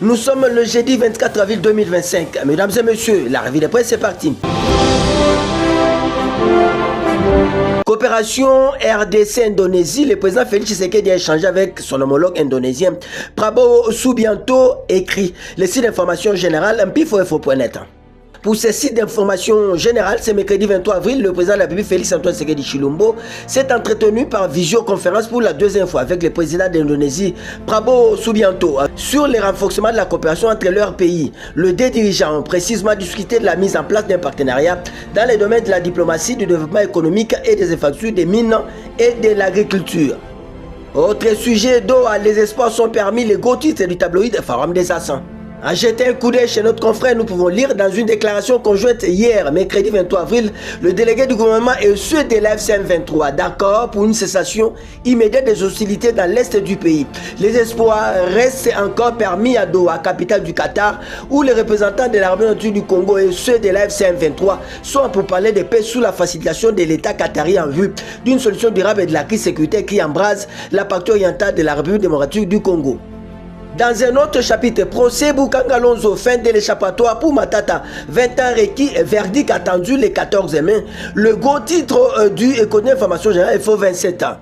Nous sommes le jeudi 24 avril 2025. Mesdames et messieurs, la revue de presse est partie. Coopération RDC-Indonésie, le président Félix Tshisekedi a échangé avec son homologue indonésien Prabowo Subianto, écrit le site d'information générale mpifo.net. Pour ce site d'information générale, ce mercredi 23 avril, le président de la République Félix Antoine Tshisekedi Tshilombo s'est entretenu par visioconférence pour la deuxième fois avec le président d'Indonésie Prabowo Subianto sur le renforcement de la coopération entre leurs pays. Les deux dirigeants ont précisément discuté de la mise en place d'un partenariat dans les domaines de la diplomatie, du développement économique et des infrastructures, des mines et de l'agriculture. Autre sujet, Doha, les espoirs sont parmi les gros titres du tabloïd Forum des Assans. À jeter un coup d'œil chez notre confrère, nous pouvons lire dans une déclaration conjointe hier, mercredi 23 avril, le délégué du gouvernement et ceux de la FCM23 d'accord pour une cessation immédiate des hostilités dans l'est du pays. Les espoirs restent encore permis à Doha, capitale du Qatar, où les représentants de l'armée nationale du Congo et ceux de la FCM23 sont pour parler de paix sous la facilitation de l'État qatari en vue d'une solution durable et de la crise sécuritaire qui embrase la partie orientale de la République démocratique du Congo. Dans un autre chapitre, procès Bukanga Lonzo, fin de l'échappatoire pour Matata, 20 ans requis, verdict attendu le 14 mai. Le gros titre du Économie Information Générale, il faut 27 ans.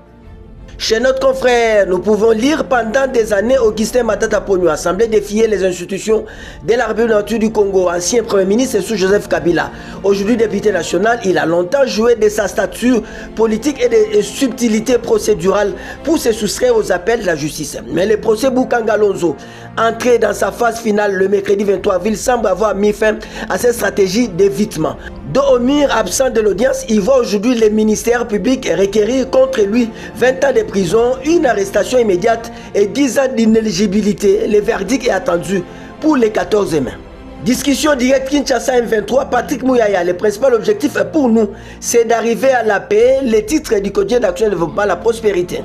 Chez notre confrère, nous pouvons lire pendant des années Augustin Matata Ponyo a semblé défier les institutions de la République du Congo, ancien Premier ministre sous Joseph Kabila. Aujourd'hui député national, il a longtemps joué de sa stature politique et des subtilités procédurales pour se soustraire aux appels de la justice. Mais le procès Bukanga Lonzo, entré dans sa phase finale le mercredi 23 avril, semble avoir mis fin à cette stratégie d'évitement. Dohomir, absent de l'audience, il voit aujourd'hui le ministère public requérir contre lui 20 ans de prison, une arrestation immédiate et 10 ans d'inéligibilité. Le verdict est attendu pour le 14 mai. Discussion directe Kinshasa M23, Patrick Mouyaya. Le principal objectif pour nous, c'est d'arriver à la paix, le titre du quotidien d'action de développement, la prospérité.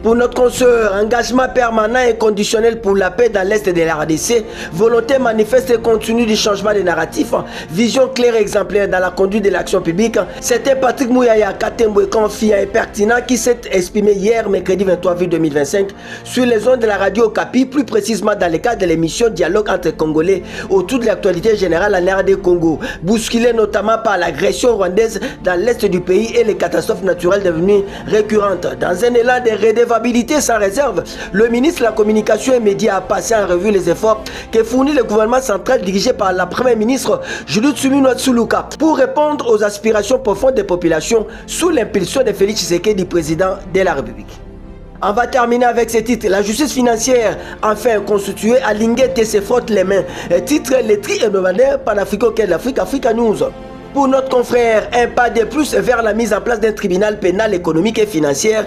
Pour notre consoeur, engagement permanent et conditionnel pour la paix dans l'Est de la RDC, volonté manifeste et continue du changement des narratifs, vision claire et exemplaire dans la conduite de l'action publique. C'était Patrick Mouyaya, Katembwe, confiant et pertinent qui s'est exprimé hier, mercredi 23 avril 2025, sur les ondes de la radio Okapi, plus précisément dans le cadre de l'émission Dialogue entre Congolais autour de l'actualité générale en RD Congo, bousculé notamment par l'agression rwandaise dans l'Est du pays et les catastrophes naturelles devenues récurrentes. Dans un élan de redévabilité sans réserve, le ministre de la Communication et Médias a passé en revue les efforts que fournit le gouvernement central dirigé par la première ministre Judith Suminwa-Tshuluka pour répondre aux aspirations profondes des populations sous l'impulsion de Félix Tshisekedi, président de la République. On va terminer avec ce titre. La justice financière, enfin constituée, à Linguette se frotte les mains. Titre les tri hebdomadaire panafricain auquel l'Afrique, Africa News. Pour notre confrère, un pas de plus vers la mise en place d'un tribunal pénal économique et financier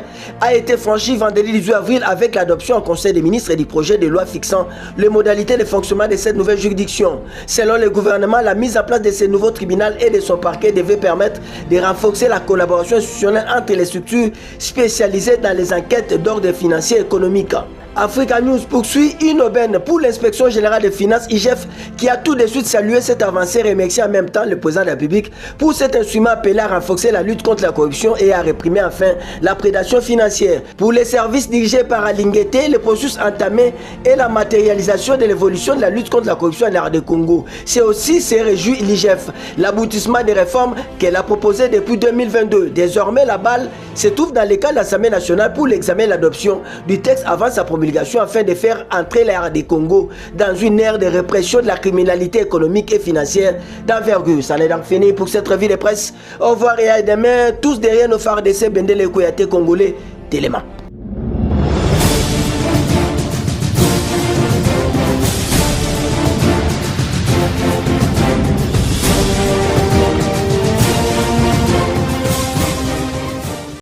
a été franchi vendredi 18 avril avec l'adoption au Conseil des ministres du projet de loi fixant les modalités de fonctionnement de cette nouvelle juridiction. Selon le gouvernement, la mise en place de ce nouveau tribunal et de son parquet devait permettre de renforcer la collaboration institutionnelle entre les structures spécialisées dans les enquêtes d'ordre financier et économique. Africa News poursuit une aubaine pour l'inspection générale des finances IGF qui a tout de suite salué cette avancée et remercié en même temps le président de la République pour cet instrument appelé à renforcer la lutte contre la corruption et à réprimer enfin la prédation financière. Pour les services dirigés par Alinguete, le processus entamé est la matérialisation de l'évolution de la lutte contre la corruption en RD Congo. C'est aussi, se réjouit l'IGF, l'aboutissement des réformes qu'elle a proposées depuis 2022. Désormais, la balle se trouve dans le cas de l'Assemblée nationale pour l'examen et l'adoption du texte avant sa promulgation afin de faire entrer la RD Congo dans une ère de répression de la criminalité économique et financière d'envergure. Ça n'est donc fini pour cette revue de presse. Au revoir et à demain, tous derrière nos phares d'essai Bendele Kouyate Congolais, Téléma.